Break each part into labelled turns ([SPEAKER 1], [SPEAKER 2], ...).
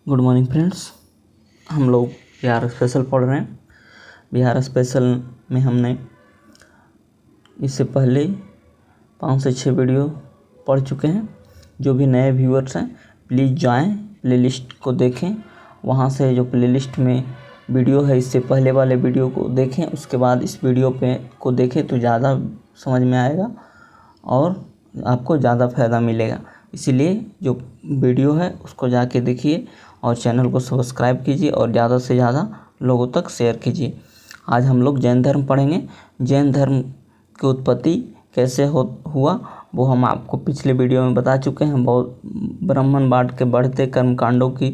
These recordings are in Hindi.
[SPEAKER 1] Good morning friends. हम लोग बिहार स्पेशल पढ़ रहे हैं। बिहार स्पेशल में हमने इससे पहले 5 से 6 वीडियो पढ़ चुके हैं। जो भी नए व्यूअर्स हैं प्लीज़ जाएं, प्लेलिस्ट को देखें। वहां से जो प्लेलिस्ट में वीडियो है इससे पहले वाले वीडियो को देखें, उसके बाद इस वीडियो को देखें तो ज़्यादा समझ में आएगा और आपको ज़्यादा फ़ायदा मिलेगा। इसीलिए जो वीडियो है उसको जाके देखिए और चैनल को सब्सक्राइब कीजिए और ज़्यादा से ज़्यादा लोगों तक शेयर कीजिए। आज हम लोग जैन धर्म पढ़ेंगे। जैन धर्म की उत्पत्ति कैसे हुआ वो हम आपको पिछले वीडियो में बता चुके हैं। बहुत ब्राह्मणवाद के बढ़ते कर्मकांडों की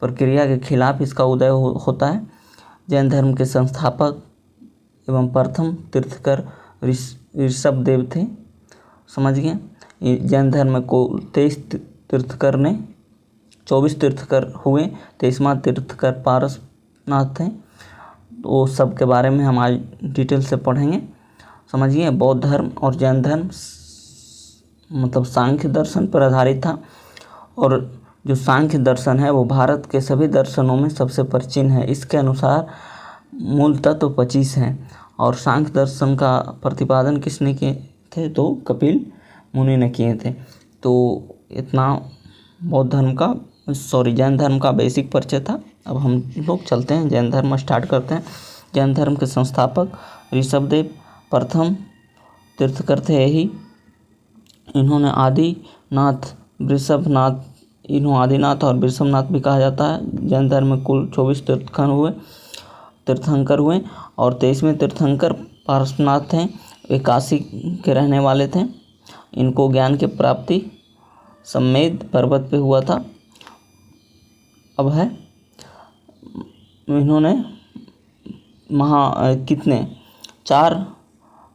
[SPEAKER 1] प्रक्रिया के खिलाफ इसका उदय होता है। जैन धर्म के संस्थापक एवं प्रथम तीर्थकर ऋषभ देव थे। समझ गए। जैन धर्म को 23 तीर्थकर ने 24 तीर्थकर हुए। 23वां तीर्थकर पारसनाथ थे। तो सब के बारे में हम आज डिटेल से पढ़ेंगे। समझिए, बौद्ध धर्म और जैन धर्म मतलब सांख्य दर्शन पर आधारित था और जो सांख्य दर्शन है वो भारत के सभी दर्शनों में सबसे प्राचीन है। इसके अनुसार मूल तत्व 25 हैं और सांख्य दर्शन का प्रतिपादन किसने किए थे? तो कपिल मुनि ने किए थे। तो इतना बौद्ध धर्म का जैन धर्म का बेसिक परिचय था। अब हम लोग चलते हैं, जैन धर्म स्टार्ट करते हैं। जैन धर्म के संस्थापक ऋषभ देव प्रथम तीर्थकर थे। यही इन्होंने आदिनाथ और वृषभनाथ भी कहा जाता है। जैन धर्म में कुल 24 तीर्थंकर हुए और 23वें तीर्थंकर पारसनाथ थे। वे काशी के रहने वाले थे। इनको ज्ञान की प्राप्ति सम्मेद पर्वत पे हुआ था। अब है इन्होंने 4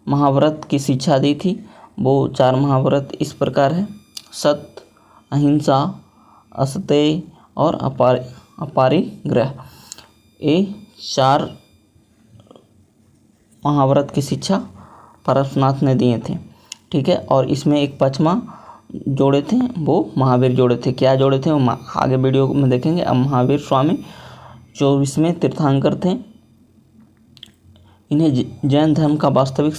[SPEAKER 1] महाव्रत की शिक्षा दी थी। वो 4 महाव्रत इस प्रकार है: सत्य, अहिंसा, असतेय और अपरिग्रह। ये 4 महाव्रत की शिक्षा पारसनाथ ने दिए थे। ठीक है। और इसमें एक 5वां जोड़े थे, वो महावीर जोड़े थे। क्या जोड़े थे वो आगे वीडियो में देखेंगे। अब महावीर स्वामी 24वें तीर्थंकर थे। इन्हें जैन धर्म का वास्तविक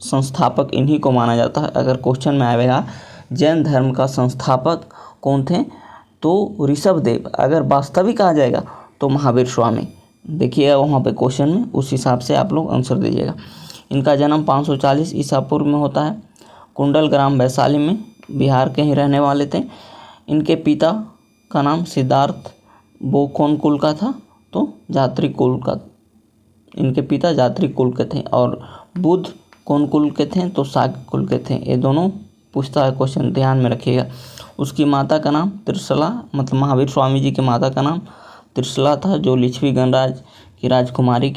[SPEAKER 1] संस्थापक इन्हीं को माना जाता है। अगर क्वेश्चन में आएगा जैन धर्म का संस्थापक कौन थे तो ऋषभ देव। अगर वास्तविक आ जाएगा तो महावीर स्वामी। देखिएगा वहाँ पे क्वेश्चन में, उस हिसाब से आप लोग आंसर दीजिएगा। इनका जन्म 540 ईसा पूर्व में होता है। कुंडल ग्राम वैशाली में, बिहार के ही रहने वाले थे। इनके पिता का नाम सिद्धार्थ, वो कौन कुल का था तो जात्री कुल का। इनके पिता जात्री कुल के थे। और बुद्ध कौन कुल के थे तो शाक्य कुल के थे। ये दोनों पूछता है क्वेश्चन, ध्यान में रखिएगा। उसकी माता का नाम त्रिशला, मतलब महावीर स्वामी जी की माता का नाम त्रिशला था, जो लिच्छवी गणराज की राजकुमारी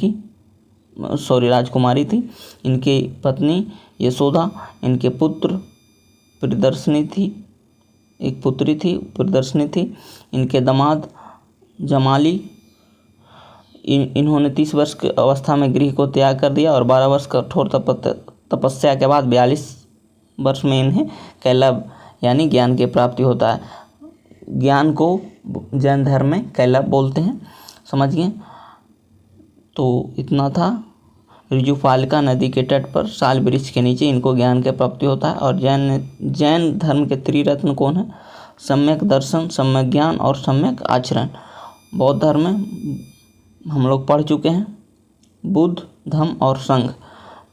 [SPEAKER 1] थी। इनकी पत्नी यशोदा, इनके पुत्र प्रियदर्शनी थी, एक पुत्री थी प्रियदर्शनी थी। इनके दामाद जमाली। इन्होंने 30 वर्ष की अवस्था में गृह को त्याग कर दिया और 12 वर्ष कठोर तपस्या के बाद 42 वर्ष में इन्हें कैलव यानी ज्ञान की प्राप्ति होता है। ज्ञान को जैन धर्म में कैलव बोलते हैं। समझिए। तो इतना था। ऋजुपालिका नदी के तट पर साल वृक्ष के नीचे इनको ज्ञान की प्राप्ति होता है। और जैन धर्म के त्रिरत्न कौन है? सम्यक दर्शन, सम्यक ज्ञान और सम्यक आचरण। बौद्ध धर्म में हम लोग पढ़ चुके हैं बुद्ध, धम्म और संघ।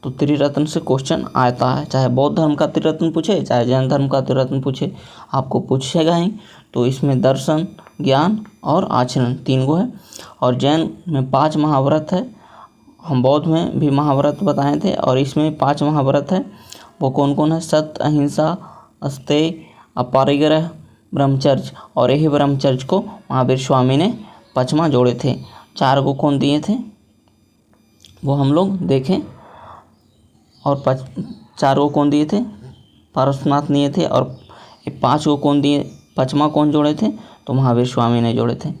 [SPEAKER 1] तो त्रिरत्न से क्वेश्चन आता है, चाहे बौद्ध धर्म का त्रिरत्न पूछे चाहे जैन धर्म का त्रिरत्न पूछे, आपको पूछेगा ही। तो इसमें दर्शन, ज्ञान और आचरण 3 गो है। और जैन में 5 महाव्रत है। हम बौद्ध में भी महाव्रत बताए थे और इसमें 5 महाव्रत है। वो कौन कौन है? सत्य, अहिंसा, अस्तेय, अपरिग्रह, ब्रह्मचर्य। और यही ब्रह्मचर्य को महावीर स्वामी ने 5वां जोड़े थे। 4 को कौन दिए थे वो हम लोग देखें। और 4 को कौन दिए थे? पारसनाथ दिए थे। और 5 को कौन दिए? 5वां कौन जोड़े थे तो महावीर स्वामी ने जोड़े थे।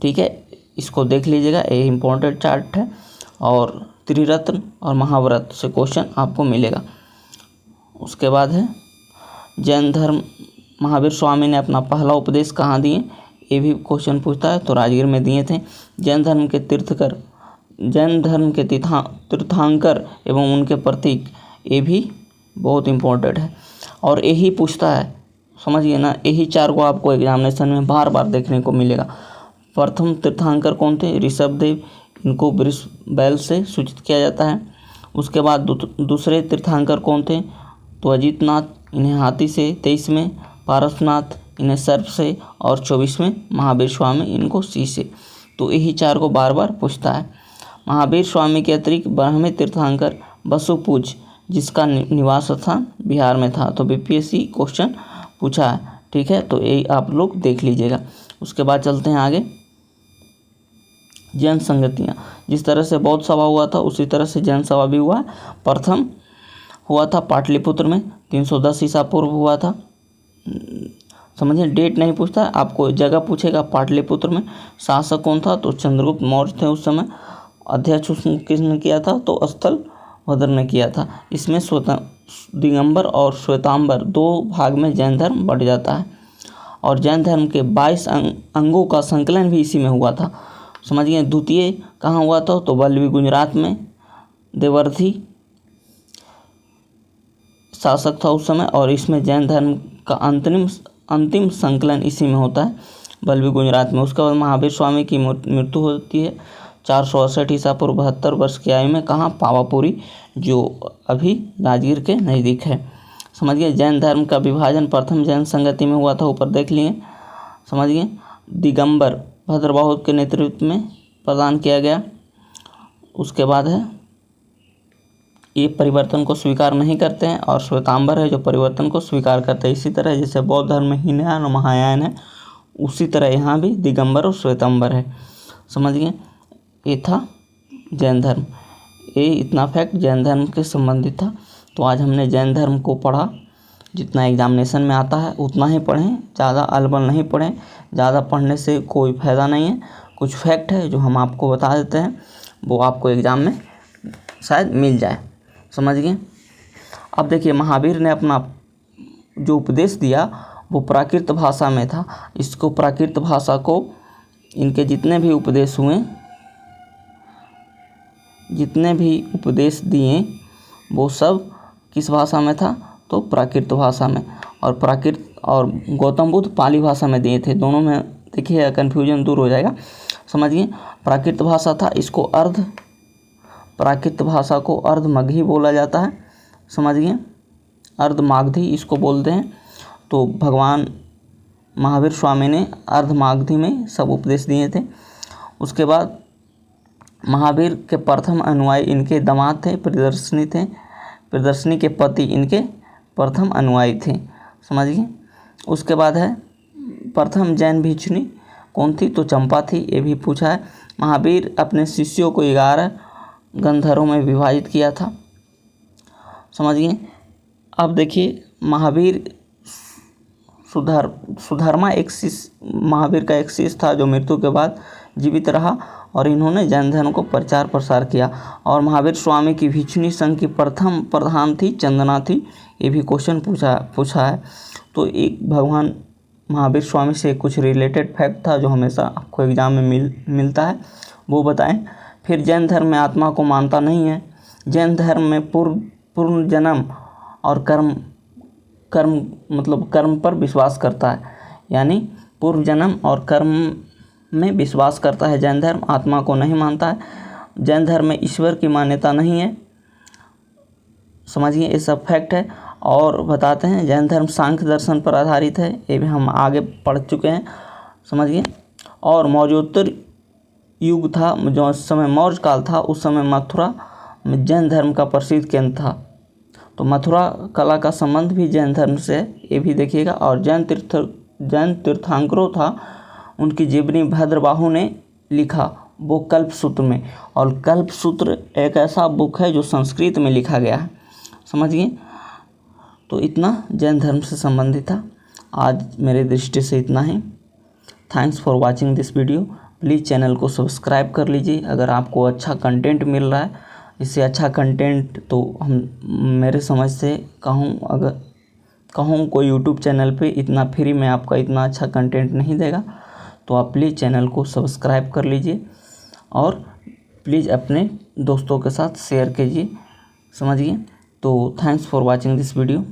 [SPEAKER 1] ठीक है, इसको देख लीजिएगा, ये इम्पोर्टेंट चार्ट है। और त्रिरत्न और महाव्रत से क्वेश्चन आपको मिलेगा। उसके बाद है जैन धर्म। महावीर स्वामी ने अपना पहला उपदेश कहाँ दिए? ये भी क्वेश्चन पूछता है, तो राजगीर में दिए थे। जैन धर्म के तीर्थंकर एवं उनके प्रतीक, ये भी बहुत इम्पोर्टेंट है और यही पूछता है, समझिए ना। यही 4 को आपको एग्जामिनेशन में बार बार देखने को मिलेगा। प्रथम तीर्थंकर कौन थे? ऋषभदेव, इनको वृष बैल से सूचित किया जाता है। उसके बाद दूसरे तीर्थंकर कौन थे? तो अजितनाथ, इन्हें हाथी से। 23वें पारसनाथ, इन्हें सर्प से। और 24वें महावीर स्वामी, इनको सी से। तो यही 4 को बार बार पूछता है। महावीर स्वामी के अतिरिक्त 12वें तीर्थंकर बसुपूज, जिसका निवास स्थान बिहार में था। तो बीपीएससी क्वेश्चन पूछा है, ठीक है, तो ये आप लोग देख लीजिएगा। उसके बाद चलते हैं आगे। जैन संगतियाँ, जिस तरह से बौद्ध सभा हुआ था उसी तरह से जैन सभा भी हुआ। प्रथम हुआ था पाटलिपुत्र में, 310 ईसा पूर्व हुआ था। समझिए, डेट नहीं पूछता, आपको जगह पूछेगा। पाटलिपुत्र में शासक कौन था? तो चंद्रगुप्त मौर्य थे उस समय। अध्यक्ष किसने किया था? तो स्थलभद्र ने किया था। इसमें दिगंबर और श्वेतांबर 2 भाग में जैन धर्म बढ़ जाता है और जैन धर्म के 22 अंगों का संकलन भी इसी में हुआ था। समझिए, द्वितीय कहाँ हुआ था? तो वल्लभी गुजरात में। देवर्षि शासक था उस समय और इसमें जैन धर्म का अंतिम संकलन इसी में होता है, वल्लभी गुजरात में। उसके बाद महावीर स्वामी की मृत्यु होती है 468 ईसा पूर्व, 72 वर्ष की आयु में। कहाँ? पावापुरी, जो अभी राजगीर के नज़दीक है। समझिए, जैन धर्म का विभाजन प्रथम जैन संगति में हुआ था, ऊपर देख लिए। समझिए, दिगंबर भद्रबाहु के नेतृत्व में प्रदान किया गया। उसके बाद है, ये परिवर्तन को स्वीकार नहीं करते हैं और श्वेतांबर है जो परिवर्तन को स्वीकार करते हैं। इसी तरह जैसे बौद्ध धर्म में हीनयान और महायान है, उसी तरह यहाँ भी दिगंबर और श्वेतांबर है। समझिए, ये था जैन धर्म। ये इतना फैक्ट जैन धर्म के संबंधित था। तो आज हमने जैन धर्म को पढ़ा, जितना एग्जामिनेशन में आता है उतना ही पढ़ें, ज़्यादा अलबल नहीं पढ़ें। ज़्यादा पढ़ने से कोई फ़ायदा नहीं है। कुछ फैक्ट है जो हम आपको बता देते हैं, वो आपको एग्ज़ाम में शायद मिल जाए। समझिए, अब देखिए, महावीर ने अपना जो उपदेश दिया वो प्राकृत भाषा में था। इसको प्राकृत भाषा को, इनके जितने भी उपदेश हुए, जितने भी उपदेश दिए, वो सब किस भाषा में था? तो प्राकृत भाषा में। और गौतम बुद्ध पाली भाषा में दिए थे। दोनों में देखिए कन्फ्यूजन दूर हो जाएगा। समझिए, प्राकृत भाषा था। इसको प्राकृत भाषा को अर्धमगधी बोला जाता है। समझिए, अर्धमागधी इसको बोलते हैं। तो भगवान महावीर स्वामी ने अर्धमागधी में सब उपदेश दिए थे। उसके बाद महावीर के प्रथम अनुयायी इनके दामाद थे, प्रियदर्शिनी के पति इनके प्रथम अनुयायी थे। समझिए, उसके बाद है प्रथम जैन भिक्षुणी कौन थी? तो चंपा थी, ये भी पूछा है। महावीर अपने शिष्यों को 11 गंधर्वों में विभाजित किया था। समझिए, अब देखिए, महावीर सुधर्मा महावीर का एक शिष्य था जो मृत्यु के बाद जीवित रहा और इन्होंने जैन धर्म को प्रचार प्रसार किया। और महावीर स्वामी की भिक्षुणी संघ की प्रथम प्रधान थी चंदना थी। ये भी क्वेश्चन पूछा है। तो एक भगवान महावीर स्वामी से कुछ रिलेटेड फैक्ट था जो हमेशा आपको एग्जाम में मिलता है, वो बताएं। फिर जैन धर्म में आत्मा को मानता नहीं है। जैन धर्म में पूर्ण जन्म और कर्म पर विश्वास करता है, यानी पूर्व जन्म और कर्म में विश्वास करता है जैन धर्म। आत्मा को नहीं मानता है। जैन धर्म में ईश्वर की मान्यता नहीं है। समझिए, ये सब फैक्ट है। और बताते हैं, जैन धर्म सांख्य दर्शन पर आधारित है, ये भी हम आगे पढ़ चुके हैं। समझिए, और मौर्योत्तर युग था, जो उस समय मौर्य काल था, उस समय मथुरा में जैन धर्म का प्रसिद्ध केंद्र था। तो मथुरा कला का संबंध भी जैन धर्म से है, ये भी देखिएगा। और जैन तीर्थंकरों था, उनकी जीवनी भद्रबाहु ने लिखा, वो कल्पसूत्र में। और कल्पसूत्र एक ऐसा बुक है जो संस्कृत में लिखा गया है। समझिए, तो इतना जैन धर्म से संबंधित था। आज मेरे दृष्टि से इतना ही। Thanks for watching this video. Please channel को सब्सक्राइब कर लीजिए अगर आपको अच्छा कंटेंट मिल रहा है। इससे अच्छा कंटेंट तो हम मेरे समझ से कहूँ कोई यूट्यूब चैनल पे इतना फ्री में आपका इतना अच्छा कंटेंट नहीं देगा। तो आप प्लीज़ चैनल को सब्सक्राइब कर लीजिए और प्लीज़ अपने दोस्तों के साथ शेयर कीजिए, समझिए। तो thanks for watching this video.